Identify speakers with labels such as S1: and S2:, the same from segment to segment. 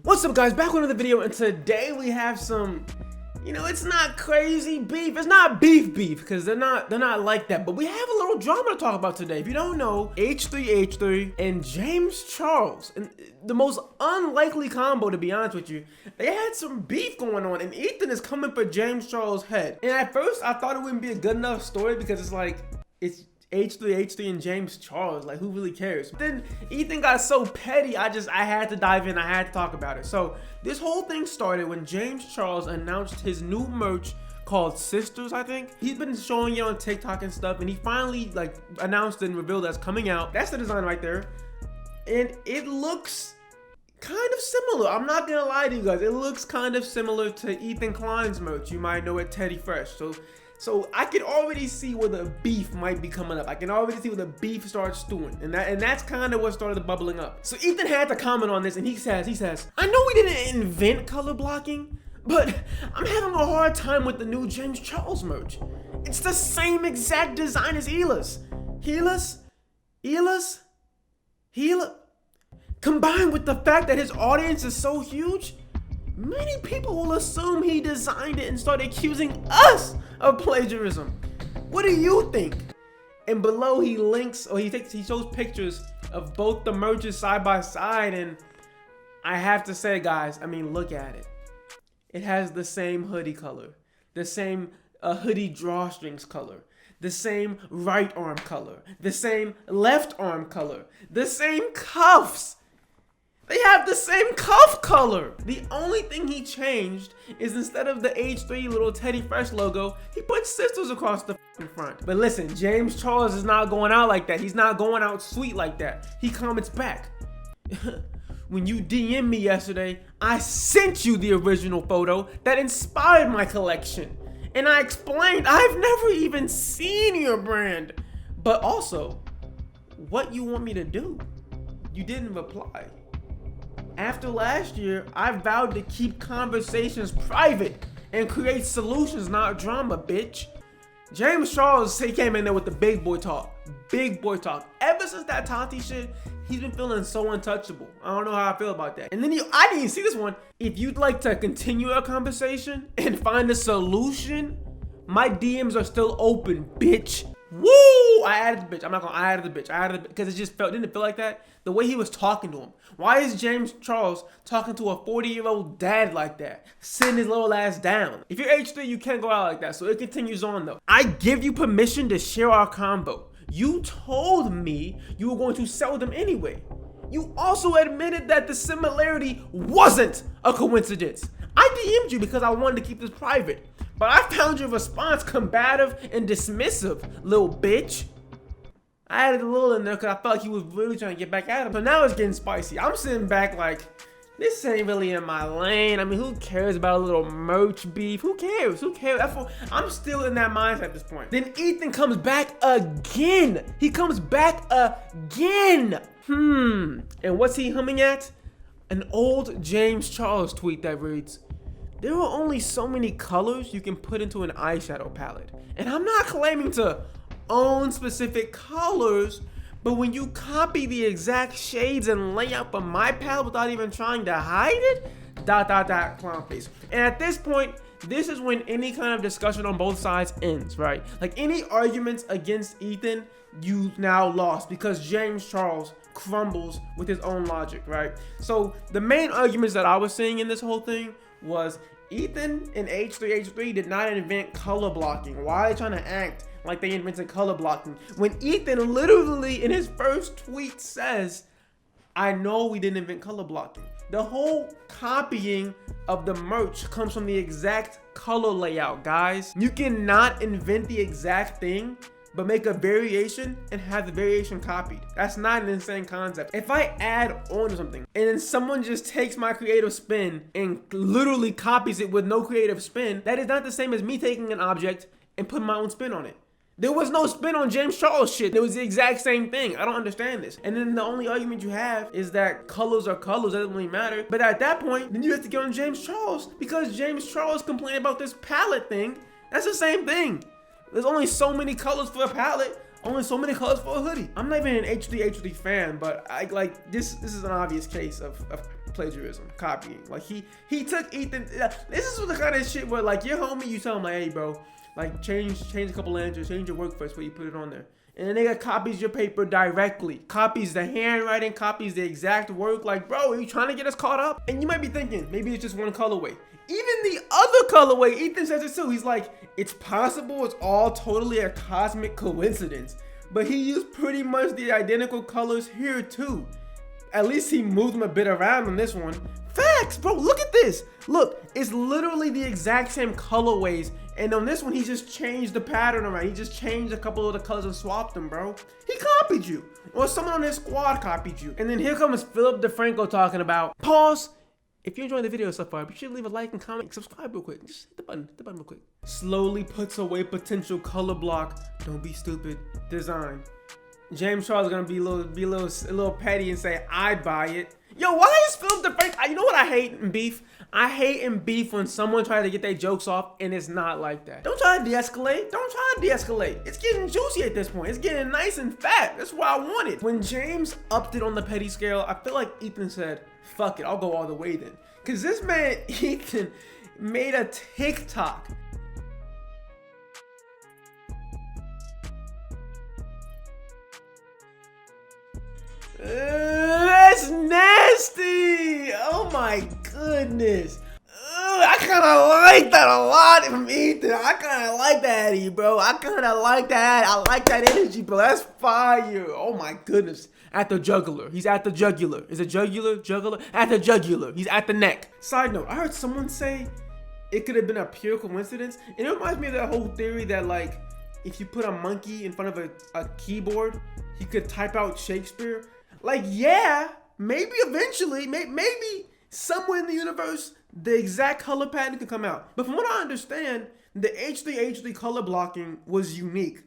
S1: What's up, guys? Back with another video, and today we have some, it's not crazy beef. It's not beef because they're not like that. But we have a little drama to talk about today. If you don't know, h3h3 and James Charles, and the most unlikely combo, to be honest with you, they had some beef going on, and Ethan is coming for James Charles' head. And at first, I thought it wouldn't be a good enough story because it's h3h3 and James Charles, like, who really cares? But then Ethan got so petty, I had to dive in. I had to talk about it. So this whole thing started when James Charles announced his new merch called Sisters, I think. He's been showing it on TikTok and stuff, and he finally announced and revealed that's coming out. That's the design right there, and it looks kind of similar. I'm not gonna lie to you guys, it looks kind of similar to Ethan Klein's merch. You might know it, Teddy Fresh. So I can already see where the beef might be coming up. I can already see where the beef starts stewing. And that's kind of what started the bubbling up. So Ethan had to comment on this, and he says, I know we didn't invent color blocking, but I'm having a hard time with the new James Charles merch. It's the same exact design as Hila's. Combined with the fact that his audience is so huge, many people will assume he designed it and start accusing us of plagiarism. What do you think? And below he links, or he shows pictures of both the merches side by side, and I have to say, guys, I mean, look at it. It has the same hoodie color, the same hoodie drawstrings color, the same right arm color, the same left arm color, the same cuffs. They have the same cuff color. The only thing he changed is instead of the H3 little Teddy Fresh logo, he put Sisters across the front. But listen, James Charles is not going out like that. He's not going out sweet like that. He comments back. When you DM me yesterday, I sent you the original photo that inspired my collection. And I explained I've never even seen your brand. But also, what you want me to do? You didn't reply. After last year, I vowed to keep conversations private and create solutions, not drama, bitch. James Charles, he came in there with the big boy talk. Big boy talk. Ever since that Tati shit, he's been feeling so untouchable. I don't know how I feel about that. And then I didn't even see this one. If you'd like to continue our conversation and find a solution, my DMs are still open, bitch. Woo! I added the bitch. I'm not gonna add the bitch. I added the because it just didn't it feel like that? The way he was talking to him. Why is James Charles talking to a 40-year-old dad like that? Sitting his little ass down. If you're H3, you can't go out like that. So it continues on though. I give you permission to share our combo. You told me you were going to sell them anyway. You also admitted that the similarity wasn't a coincidence. I DM'd you because I wanted to keep this private. But I found your response combative and dismissive, little bitch. I added a little in there because I felt like he was really trying to get back at him. So now it's getting spicy. I'm sitting back like, this ain't really in my lane. I mean, who cares about a little merch beef? Who cares? Who cares? I'm still in that mindset at this point. Then Ethan comes back again. He comes back again. And what's he humming at? An old James Charles tweet that reads, there are only so many colors you can put into an eyeshadow palette. And I'm not claiming to own specific colors, but when you copy the exact shades and layout from my palette without even trying to hide it, ... clown face. And at this point, this is when any kind of discussion on both sides ends, right? Like any arguments against Ethan, you now lost because James Charles crumbles with his own logic, right? So the main arguments that I was seeing in this whole thing was Ethan and h3h3 did not invent color blocking. Why are they trying to act like they invented color blocking when Ethan literally in his first tweet says, I know we didn't invent color blocking. The whole copying of the merch comes from the exact color layout, guys. You cannot invent the exact thing but make a variation and have the variation copied. That's not an insane concept. If I add on to something and then someone just takes my creative spin and literally copies it with no creative spin, that is not the same as me taking an object and putting my own spin on it. There was no spin on James Charles shit. It was the exact same thing. I don't understand this. And then the only argument you have is that colors are colors, that doesn't really matter. But at that point, then you have to get on James Charles because James Charles complained about this palette thing. That's the same thing. There's only so many colors for a palette. Only so many colors for a hoodie. I'm not even an h3h3 fan, but I like this is an obvious case of plagiarism, copying. Like he took Ethan. This is the kind of shit where like your homie, you tell him like, hey bro, like change a couple lines, change your work first before you put it on there. And the nigga copies your paper directly, copies the handwriting, copies the exact work. Like, bro, are you trying to get us caught up? And you might be thinking, maybe it's just one colorway. Even the other colorway, Ethan says it too. He's like, it's possible it's all totally a cosmic coincidence. But he used pretty much the identical colors here too. At least he moved them a bit around on this one. Facts, bro, look at this. Look, it's literally the exact same colorways. And on this one, he just changed the pattern around. He just changed a couple of the colors and swapped them, bro. He copied you. Or someone on his squad copied you. And then here comes Philip DeFranco talking about, pause. If you enjoyed the video so far, be sure to leave a like and comment and subscribe real quick. Just hit the button real quick. Slowly puts away potential color block. Don't be stupid. Design. James Charles is gonna be a little petty and say, I'd buy it. Yo, why is Philip DeFranco? You know what I hate in beef? I hate in beef when someone tries to get their jokes off and it's not like that. Don't try to de-escalate. Don't try to de-escalate. It's getting juicy at this point. It's getting nice and fat. That's what I wanted. When James upped it on the petty scale, I feel like Ethan said, fuck it, I'll go all the way then. Cause this man, Ethan, made a TikTok. That's nasty! Oh my goodness. I kind of like that a lot from Ethan. I kind of like that, Eddie, bro. I kind of like that. I like that energy, bro. That's fire. Oh my goodness. At the jugular. He's at the jugular. Is it jugular? Jugular? At the jugular. He's at the neck. Side note, I heard someone say it could have been a pure coincidence. And it reminds me of that whole theory that like, if you put a monkey in front of a keyboard, he could type out Shakespeare. Like, yeah, maybe eventually, maybe somewhere in the universe, the exact color pattern could come out. But from what I understand, the h3h3 color blocking was unique.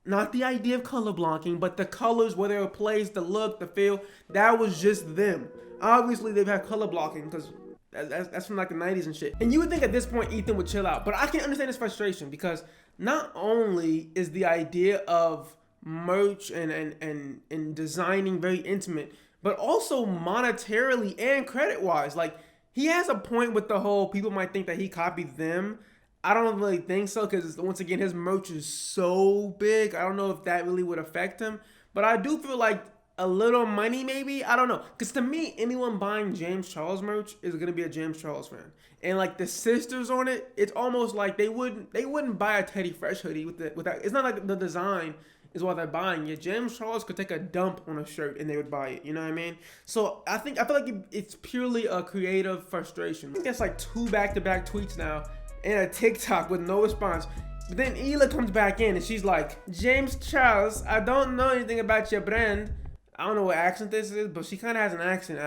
S1: Not the idea of color blocking, but the colors, where they were placed, the look, the feel, that was just them. Obviously, they've had color blocking because that's from like the 90s and shit. And you would think at this point, Ethan would chill out. But I can understand his frustration because not only is the idea of merch and designing very intimate, but also monetarily and credit-wise. Like, he has a point with the whole people might think that he copied them. I don't really think so because, once again, his merch is so big. I don't know if that really would affect him. But I do feel like a little money maybe. I don't know. Because to me, anyone buying James Charles merch is going to be a James Charles fan. And like the sisters on it, it's almost like they wouldn't buy a Teddy Fresh hoodie with that. It's not like the design is why they're buying it. James Charles could take a dump on a shirt and they would buy it. You know what I mean? So I feel like it's purely a creative frustration. I think that's like 2 back-to-back tweets now and a TikTok with no response. But then Hila comes back in and she's like, James Charles, I don't know anything about your brand. I don't know what accent this is, but she kind of has an accent.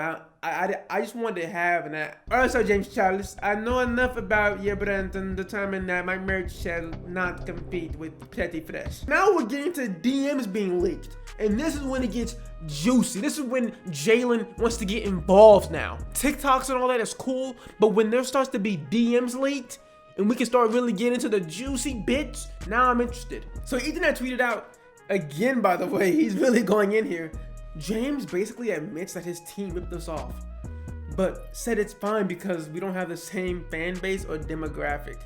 S1: I just wanted to have an accent. Also, James Charles, I know enough about your brand and determine that my merch shall not compete with Petty Fresh. Now we're getting to DMs being leaked. And this is when it gets juicy. This is when Jalen wants to get involved now. TikToks and all that is cool, but when there starts to be DMs leaked, and we can start really getting into the juicy bits, now I'm interested. So Ethan had tweeted out, again by the way, he's really going in here. James basically admits that his team ripped us off, but said it's fine because we don't have the same fan base or demographic.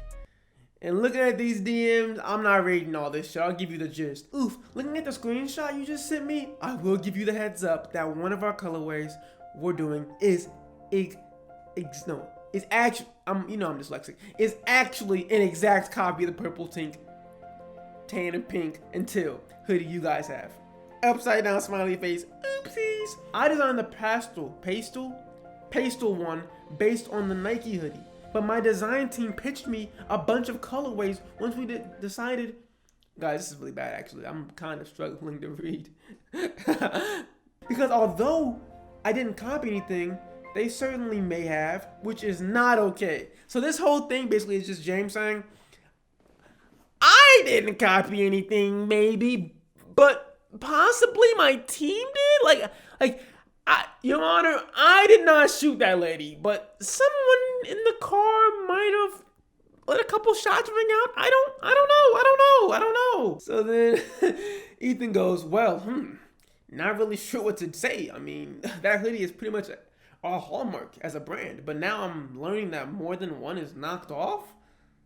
S1: And looking at these DMs, I'm not reading all this shit. I'll give you the gist. Oof, looking at the screenshot you just sent me, I will give you the heads up that one of our colorways we're doing is actually, I'm dyslexic. Is actually an exact copy of the purple, tan and pink and teal hoodie you guys have. Upside down smiley face. Oopsies. I designed the pastel one based on the Nike hoodie. But my design team pitched me a bunch of colorways once we decided. Guys, this is really bad actually. I'm kind of struggling to read. Because although I didn't copy anything, they certainly may have, which is not okay. So this whole thing basically is just James saying, I didn't copy anything maybe, but possibly my team did. Your Honor, I did not shoot that lady, but someone in the car might have let a couple shots ring out. I don't know. So then Ethan goes, well, not really sure what to say. I mean, that hoodie is pretty much our hallmark as a brand, but now I'm learning that more than one is knocked off.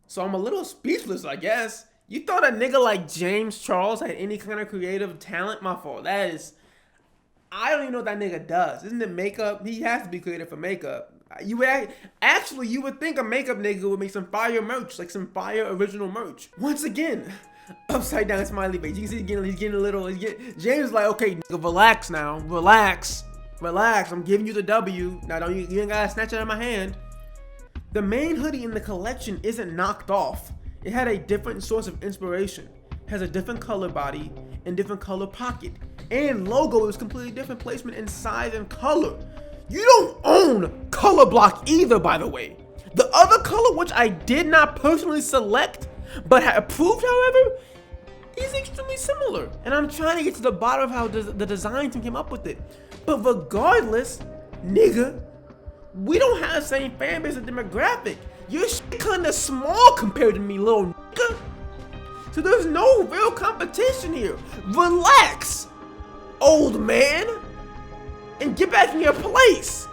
S1: So I'm a little speechless, I guess. You thought a nigga like James Charles had any kind of creative talent? My fault. I don't even know what that nigga does. Isn't it makeup? He has to be creative for makeup. You would think a makeup nigga would make some fire merch, like some fire original merch. Once again, upside down smiley face. You can see he's getting a little. James is like, okay, nigga, relax now, relax. I'm giving you the W. Now you ain't gotta snatch it out of my hand. The main hoodie in the collection isn't knocked off. It had a different source of inspiration. It has a different color body and different color pocket. And logo is completely different placement in size and color. You don't own color block either, by the way. The other color, which I did not personally select, but approved, however, is extremely similar. And I'm trying to get to the bottom of how the design team came up with it. But regardless, nigga, we don't have the same fan base and demographic. Your shit kinda small compared to me, little nigga. So there's no real competition here. Relax, old man, and get back in your place.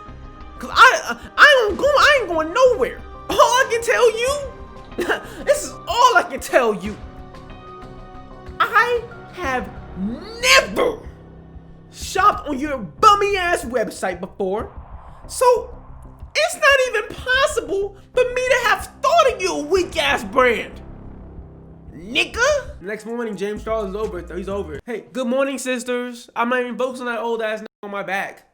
S1: Cause I ain't going nowhere. All I can tell you, this is all I can tell you. I have never shopped on your bummy ass website before, so it's not even possible for me to have thought of your weak ass brand, nigga. Next morning, James Charles is over it. He's over it. Hey, good morning, sisters. I'm not even focusing on that old ass on my back,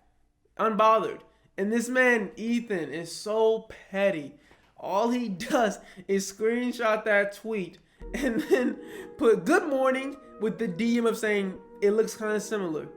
S1: unbothered. And this man, Ethan, is so petty. All he does is screenshot that tweet and then put good morning with the DM of saying it looks kind of similar.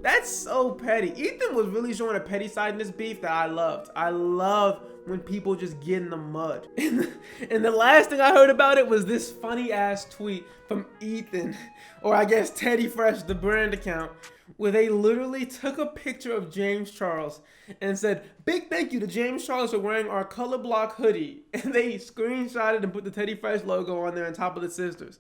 S1: That's so petty. Ethan was really showing a petty side in this beef that I loved. I love when people just get in the mud. And the last thing I heard about it was this funny ass tweet from Ethan, or I guess Teddy Fresh, the brand account, where they literally took a picture of James Charles and said, big thank you to James Charles for wearing our color block hoodie. And they screenshotted and put the Teddy Fresh logo on there on top of the sisters.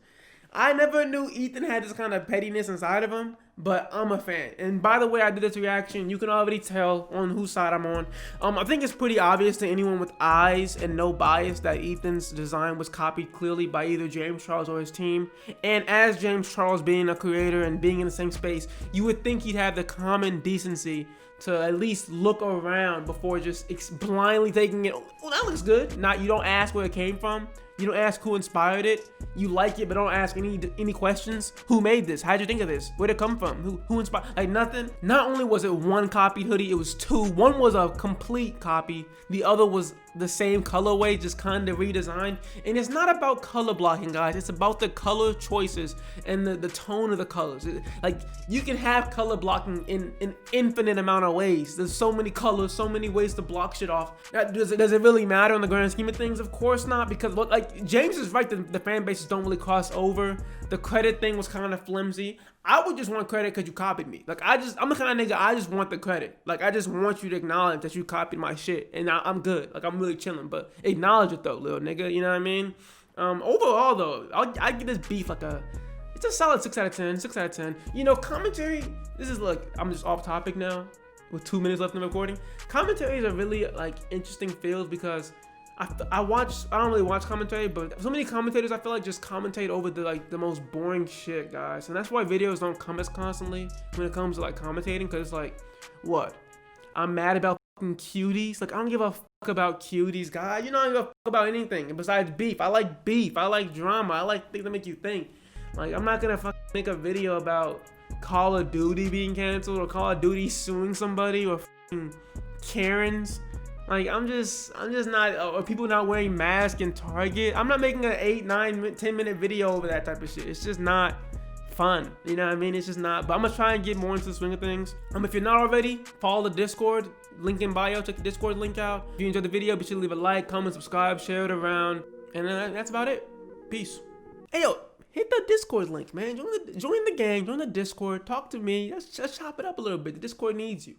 S1: I never knew Ethan had this kind of pettiness inside of him, but I'm a fan. And by the way, I did this reaction. You can already tell on whose side I'm on. I think it's pretty obvious to anyone with eyes and no bias that Ethan's design was copied clearly by either James Charles or his team. And as James Charles being a creator and being in the same space, you would think he'd have the common decency to at least look around before just blindly taking it. Oh, that looks good. You don't ask where it came from. You don't ask who inspired it. You like it, but don't ask any questions. Who made this? How'd you think of this? Where'd it come from? Who inspired? Like nothing. Not only was it one copied hoodie, it was two. One was a complete copy. The other was the same colorway, just kind of redesigned. And it's not about color blocking, guys. It's about the color choices and the tone of the colors. Like you can have color blocking in an infinite amount of ways. There's so many colors, so many ways to block shit off. Does it really matter in the grand scheme of things? Of course not, because like James is right, the fan bases don't really cross over. The credit thing was kind of flimsy. I would just want credit because you copied me. Like I'm the kind of nigga, I just want the credit. Like I just want you to acknowledge that you copied my shit, and I'm good. Like I'm really chilling, but acknowledge it though, little nigga. You know what I mean? Overall though, I give this beef like it's a solid 6 out of 10. 6 out of 10. You know, commentary. This is like I'm just off topic now, with 2 minutes left in the recording. Commentaries are really like interesting fields because I don't really watch commentary, but so many commentators I feel like just commentate over the most boring shit, guys. And that's why videos don't come as constantly when it comes to like commentating, because it's like, what? I'm mad about fucking cuties. Like I don't give a fuck about cuties, guys. You know, I don't give a fuck about anything besides beef. I like beef. I like drama. I like things that make you think. Like I'm not gonna fucking make a video about Call of Duty being canceled or Call of Duty suing somebody or fucking Karens. Like I'm just not, or people not wearing masks in Target. I'm not making an 8, 9, 10 minute video over that type of shit. It's just not fun. You know what I mean? It's just not. But I'm gonna try and get more into the swing of things. If you're not already, follow the Discord. Link in bio. Check the Discord link out. If you enjoyed the video, be sure to leave a like, comment, subscribe, share it around. And that's about it. Peace. Hey yo, hit the Discord link, man. Join the gang. Join the Discord. Talk to me. Let's chop it up a little bit. The Discord needs you.